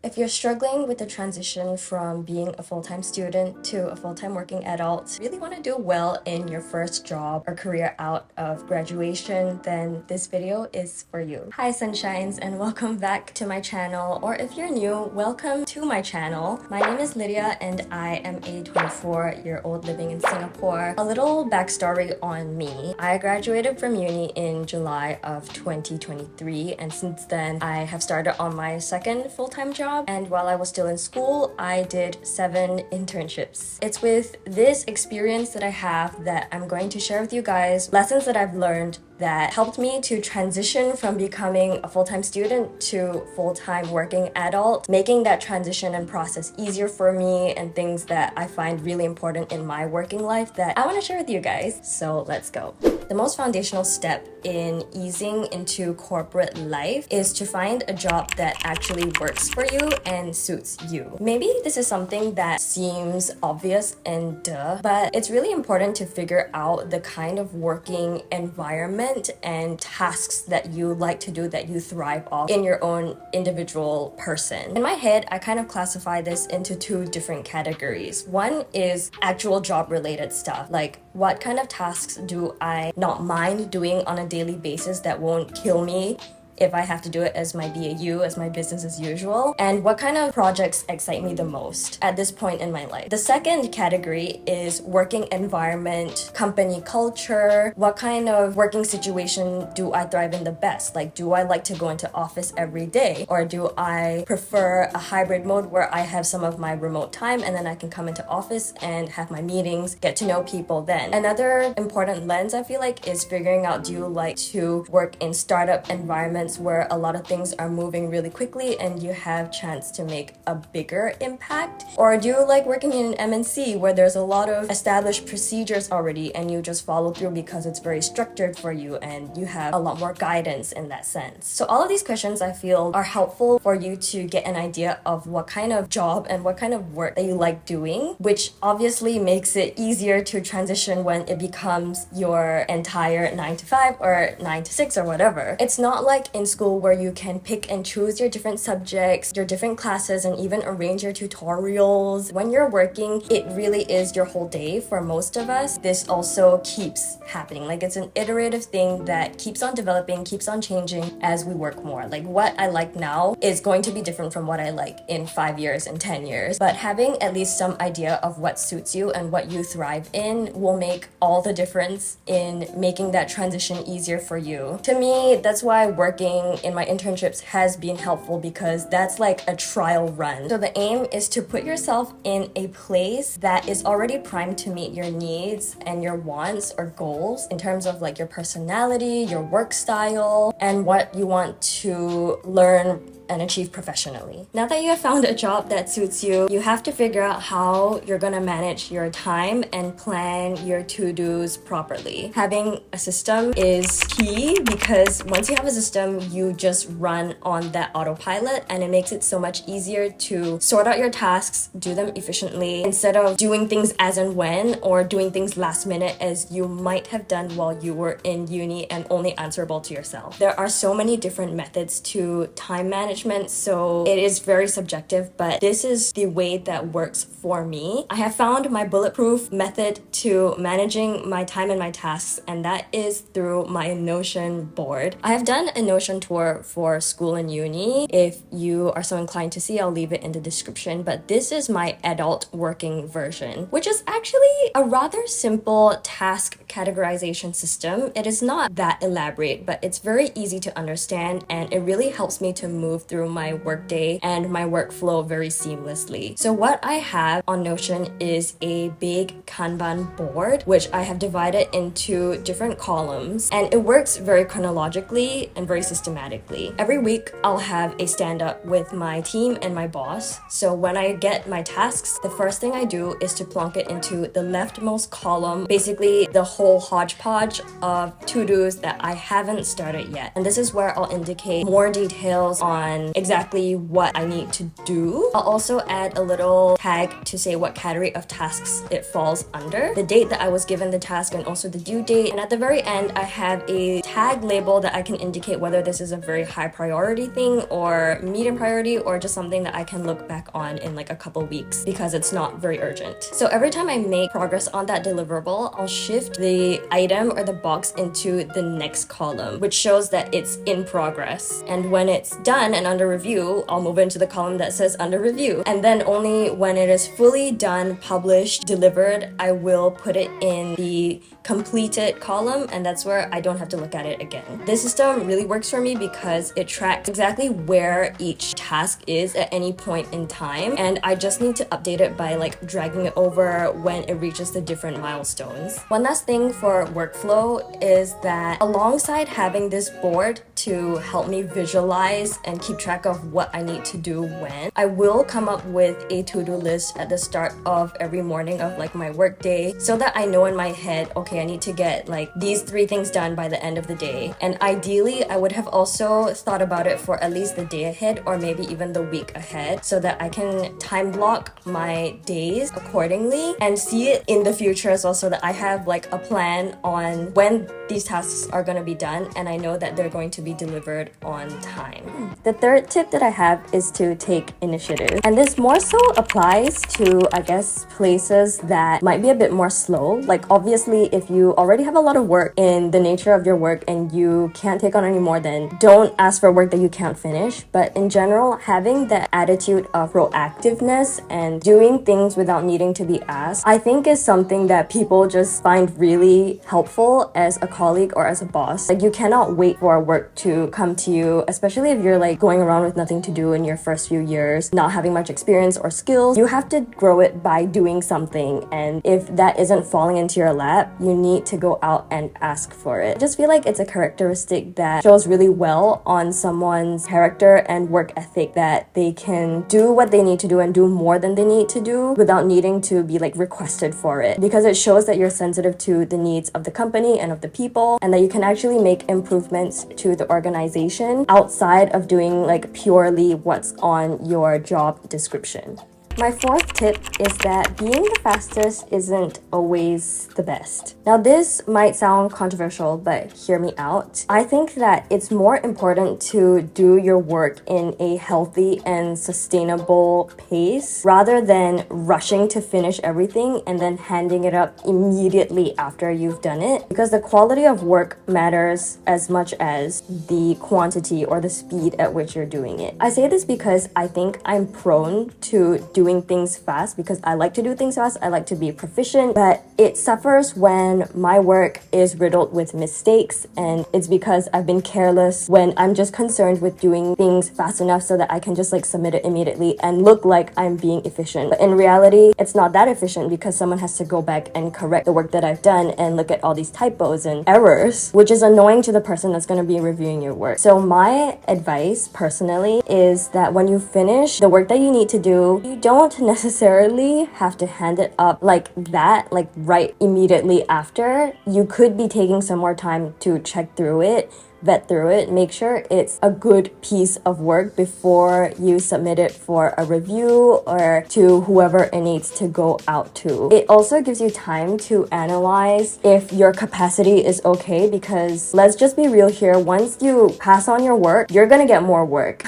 If you're struggling with the transition from being a full-time student to a full-time working adult, really want to do well in your first job or career out of graduation, then this video is for you. Hi sunshines, and welcome back to my channel, or if you're new, welcome to my channel. My name is Lydia and I am a 24-year-old living in Singapore. A little backstory on me. I graduated from uni in July of 2023, and since then I have started on my second full-time job. And while I was still in school, I did 7 internships. It's with this experience that I have that I'm going to share with you guys lessons that I've learned that helped me to transition from becoming a full-time student to full-time working adult, making that transition and process easier for me, and things that I find really important in my working life that I want to share with you guys. So let's go. The most foundational step in easing into corporate life is to find a job that actually works for you and suits you. Maybe this is something that seems obvious and duh, but it's really important to figure out the kind of working environment and tasks that you like to do, that you thrive off in your own individual person. In my head, I kind of classify this into 2 different categories. One is actual job related stuff, like what kind of tasks do I not mind doing on a daily basis that won't kill me if I have to do it as my BAU, as my business as usual, and what kind of projects excite me the most at this point in my life. The second category is working environment, company culture. What kind of working situation do I thrive in the best? Like, do I like to go into office every day, or do I prefer a hybrid mode where I have some of my remote time and then I can come into office and have my meetings, get to know people then? Another important lens I feel like is figuring out, do you like to work in startup environments where a lot of things are moving really quickly and you have chance to make a bigger impact? Or do you like working in an MNC where there's a lot of established procedures already and you just follow through because it's very structured for you and you have a lot more guidance in that sense? So all of these questions I feel are helpful for you to get an idea of what kind of job and what kind of work that you like doing, which obviously makes it easier to transition when it becomes your entire 9 to 5 or 9 to 6 or whatever. It's not like in school where you can pick and choose your different subjects, your different classes, and even arrange your tutorials. When you're working, it really is your whole day for most of us. This also keeps happening. Like, it's an iterative thing that keeps on developing, keeps on changing as we work more. Like, what I like now is going to be different from what I like in 5 years and 10 years. But having at least some idea of what suits you and what you thrive in will make all the difference in making that transition easier for you. To me, that's why working in my internships has been helpful, because that's like a trial run. So the aim is to put yourself in a place that is already primed to meet your needs and your wants or goals in terms of like your personality, your work style, and what you want to learn and achieve professionally. Now that you have found a job that suits you, you have to figure out how you're gonna manage your time and plan your to-dos properly. Having a system is key, because once you have a system, you just run on that autopilot, and it makes it so much easier to sort out your tasks, do them efficiently, instead of doing things as and when, or doing things last minute as you might have done while you were in uni and only answerable to yourself. There are so many different methods to time management, so it is very subjective, but this is the way that works for me. I have found my bulletproof method to managing my time and my tasks, and that is through my Notion board. I have done a Notion tour for school and uni. If you are so inclined to see, I'll leave it in the description, but this is my adult working version, which is actually a rather simple task categorization system. It is not that elaborate, but it's very easy to understand, and it really helps me to move through my workday and my workflow very seamlessly. So what I have on Notion is a big Kanban board, which I have divided into different columns, and it works very chronologically and very systematically. Every week, I'll have a stand-up with my team and my boss. So when I get my tasks, the first thing I do is to plonk it into the leftmost column, basically the whole hodgepodge of to-dos that I haven't started yet. And this is where I'll indicate more details on on exactly what I need to do. I'll also add a little tag to say what category of tasks it falls under, the date that I was given the task, and also the due date. And at the very end, I have a tag label that I can indicate whether this is a very high priority thing or medium priority, or just something that I can look back on in like a couple weeks because it's not very urgent. So every time I make progress on that deliverable, I'll shift the item or the box into the next column, which shows that it's in progress. And when it's done and under review, I'll move into the column that says under review. And then only when it is fully done, published, delivered, I will put it in the completed column, and that's where I don't have to look at it again. This system really works for me because it tracks exactly where each task is at any point in time, and I just need to update it by like dragging it over when it reaches the different milestones. One last thing for workflow is that alongside having this board to help me visualize and keep track of what I need to do when, I will come up with a to-do list at the start of every morning of like my work day so that I know in my head, okay, I need to get like these 3 things done by the end of the day. And ideally, I would have also thought about it for at least the day ahead or maybe even the week ahead so that I can time block my days accordingly and see it in the future as well, so that I have like a plan on when these tasks are going to be done and I know that they're going to be delivered on time. The third tip that I have is to take initiative. And this more so applies to, I guess, places that might be a bit more slow. Like obviously, if you already have a lot of work in the nature of your work and you can't take on any more, then don't ask for work that you can't finish. But in general, having that attitude of proactiveness and doing things without needing to be asked, I think is something that people just find really helpful as a colleague or as a boss. Like you cannot wait for work to come to you, especially if you're like going around with nothing to do in your first few years, not having much experience or skills. You have to grow it by doing something, and if that isn't falling into your lap, you need to go out and ask for it. I just feel like it's a characteristic that shows really well on someone's character and work ethic, that they can do what they need to do and do more than they need to do without needing to be like requested for it, because it shows that you're sensitive to the needs of the company and of the people, and that you can actually make improvements to the organization outside of doing like purely what's on your job description. My fourth tip is that being the fastest isn't always the best. Now this might sound controversial, but hear me out. I think that it's more important to do your work in a healthy and sustainable pace rather than rushing to finish everything and then handing it up immediately after you've done it, because the quality of work matters as much as the quantity or the speed at which you're doing it. I say this because I think I'm prone to doing things fast because I like to do things fast. I like to be proficient, but it suffers when my work is riddled with mistakes, and it's because I've been careless when I'm just concerned with doing things fast enough so that I can just like submit it immediately and look like I'm being efficient. But in reality, it's not that efficient because someone has to go back and correct the work that I've done and look at all these typos and errors, which is annoying to the person that's going to be reviewing your work. So my advice personally is that when you finish the work that you need to do, you don't necessarily have to hand it up like that, like right immediately after. You could be taking some more time to check through it, vet through it, make sure it's a good piece of work before you submit it for a review or to whoever it needs to go out to. It also gives you time to analyze if your capacity is okay, because let's just be real here, once you pass on your work, you're gonna get more work.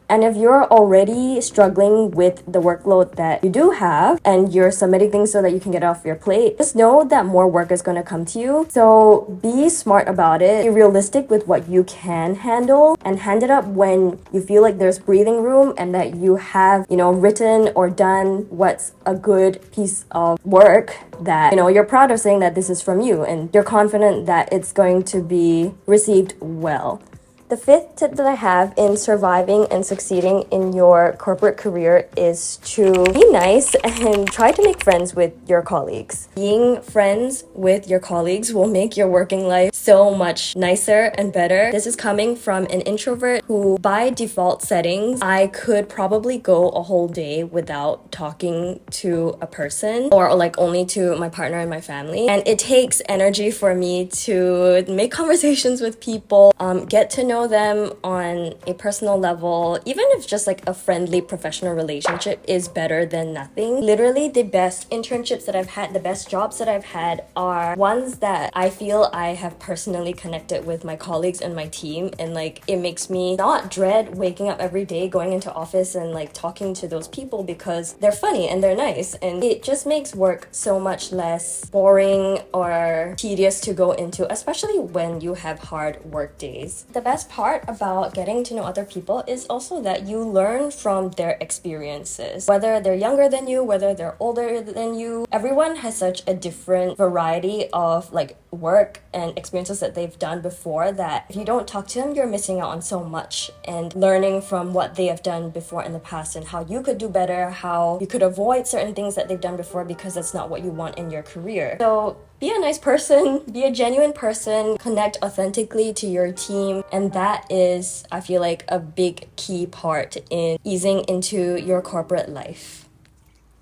And if you're already struggling with the workload that you do have and you're submitting things so that you can get off your plate, just know that more work is going to come to you. So be smart about it. Be realistic with what you can handle and hand it up when you feel like there's breathing room and that you have, written or done what's a good piece of work that, you're proud of saying that this is from you and you're confident that it's going to be received well. The fifth tip that I have in surviving and succeeding in your corporate career is to be nice and try to make friends with your colleagues. Being friends with your colleagues will make your working life so much nicer and better. This is coming from an introvert who, by default settings, I could probably go a whole day without talking to a person, or like only to my partner and my family. And it takes energy for me to make conversations with people, get to know know them on a personal level, even if just like a friendly professional relationship, is better than nothing. Literally, the best internships that I've had, the best jobs that I've had are ones that I feel I have personally connected with my colleagues and my team, and like it makes me not dread waking up every day, going into office and like talking to those people because they're funny and they're nice, and it just makes work so much less boring or tedious to go into, especially when you have hard work days. The best part about getting to know other people is also that you learn from their experiences. Whether they're younger than you, whether they're older than you, everyone has such a different variety of like work and experiences that they've done before that if you don't talk to them, you're missing out on so much, and learning from what they have done before in the past and how you could do better, how you could avoid certain things that they've done before because that's not what you want in your career. So be a nice person, be a genuine person, connect authentically to your team, and that is, I feel like, a big key part in easing into your corporate life.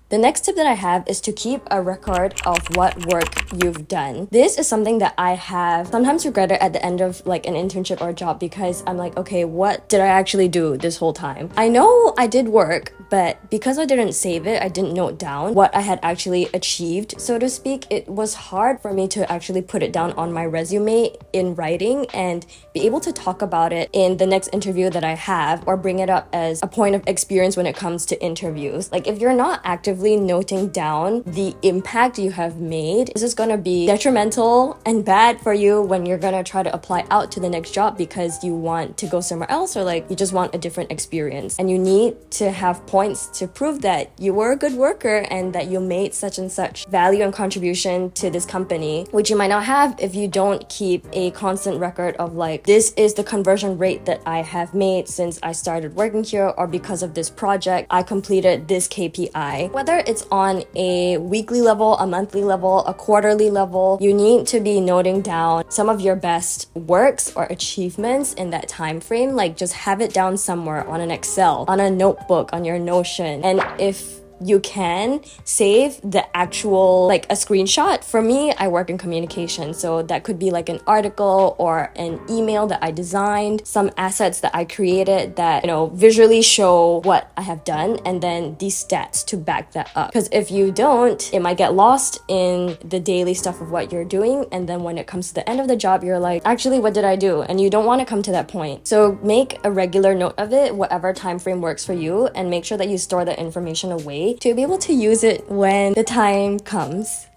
The next tip that I have is to keep a record of what work you've done. This is something that I have sometimes regretted at the end of like an internship or a job because I'm like, okay, what did I actually do this whole time? I know I did work, but because I didn't save it, I didn't note down what I had actually achieved, so to speak. It was hard for me to actually put it down on my resume in writing and be able to talk about it in the next interview that I have, or bring it up as a point of experience when it comes to interviews. Like if you're not actively noting down the impact you have made, this is gonna be detrimental and bad for you when you're gonna try to apply out to the next job because you want to go somewhere else, or like you just want a different experience, and you need to have points to prove that you were a good worker and that you made such and such value and contribution to this company, which you might not have if you don't keep a constant record of like, this is the conversion rate that I have made since I started working here, or because of this project I completed this KPI. Whether it's on a weekly level, a monthly level, a quarterly level, you need to be noting down some of your best works or achievements in that time frame. Like just have it down somewhere on an Excel, on a notebook, on your Notion. And if you can save the actual, like a screenshot. For me, I work in communication, so that could be like an article or an email that I designed, some assets that I created that, you know, visually show what I have done, and then these stats to back that up. Because if you don't, it might get lost in the daily stuff of what you're doing, and then when it comes to the end of the job, you're like, actually, what did I do? And you don't want to come to that point. So make a regular note of it, whatever time frame works for you, and make sure that you store the information away to be able to use it when the time comes.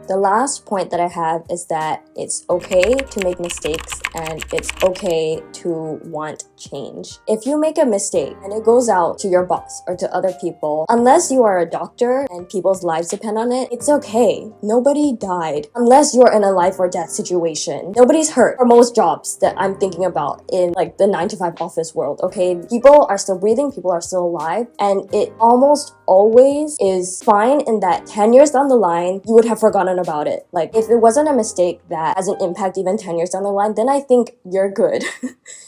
The last point that I have is that it's okay to make mistakes and it's okay to want change. If you make a mistake and it goes out to your boss or to other people, unless you are a doctor and people's lives depend on it, it's okay. Nobody died. Unless you're in a life or death situation, nobody's hurt for most jobs that I'm thinking about in like the 9-to-5 office world, okay? People are still breathing, people are still alive, and it almost always is fine in that 10 years down the line, you would have forgotten about it. Like if it wasn't a mistake that has an impact even 10 years down the line, then I think you're good.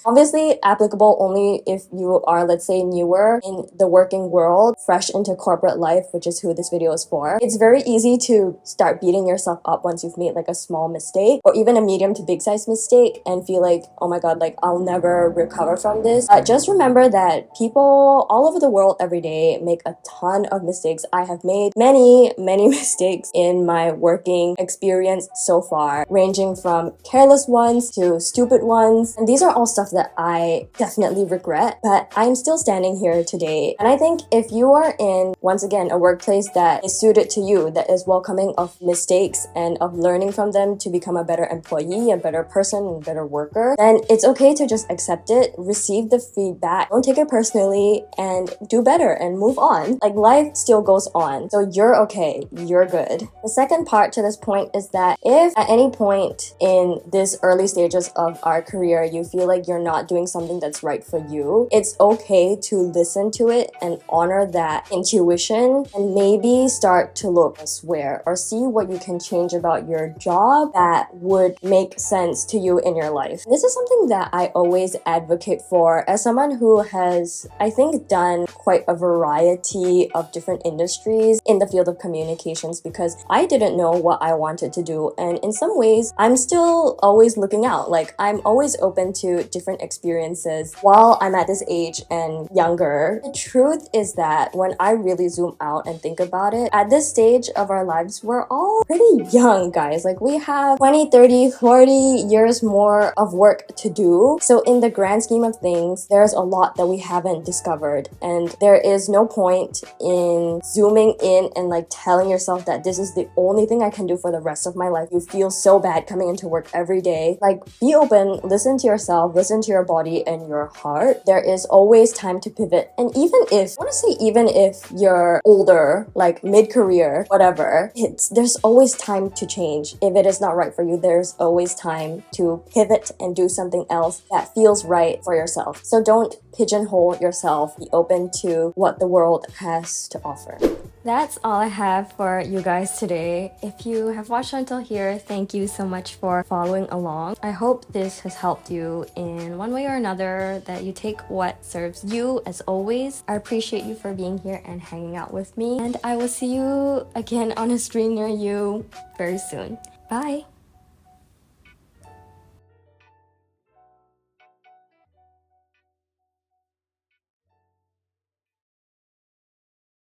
Obviously applicable only if you are, let's say, newer in the working world, fresh into corporate life, which is who this video is for. It's very easy to start beating yourself up once you've made like a small mistake or even a medium to big size mistake and feel like, oh my god, like I'll never recover from this. Just remember that people all over the world every day make a ton of mistakes. I have made many mistakes in my working experience so far, ranging from careless ones to stupid ones. And these are all stuff that I definitely regret, but I'm still standing here today. And I think if you are in, once again, a workplace that is suited to you, that is welcoming of mistakes and of learning from them to become a better employee, a better person, and a better worker, then it's okay to just accept it, receive the feedback, don't take it personally, and do better and move on. Like life still goes on, so you're okay, you're good. The second part to this point is that if at any point in this early stages of our career you feel like you're not doing something something that's right for you, it's okay to listen to it and honor that intuition, and maybe start to look elsewhere or see what you can change about your job that would make sense to you in your life. This is something that I always advocate for as someone who has, I think, done quite a variety of different industries in the field of communications, because I didn't know what I wanted to do, and in some ways I'm still always looking out. Like, I'm always open to different experiences while I'm at this age and younger. The truth is that when I really zoom out and think about it, at this stage of our lives, we're all pretty young, guys. Like, we have 20, 30, 40 years more of work to do. So in the grand scheme of things, there's a lot that we haven't discovered, and there is no point in zooming in and like telling yourself that this is the only thing I can do for the rest of my life. You feel so bad coming into work every day. Like, be open, listen to yourself, listen to your body and your heart. There is always time to pivot. And even if you're older, like mid-career, whatever, there's always time to change. If it is not right for you, there's always time to pivot and do something else that feels right for yourself. So don't pigeonhole yourself. Be open to what the world has to offer. That's all I have for you guys today. If you have watched until here, thank you so much for following along. I hope this has helped you in one way or another, that you take what serves you. As always, I appreciate you for being here and hanging out with me, and I will see you again on a stream near you very soon. Bye!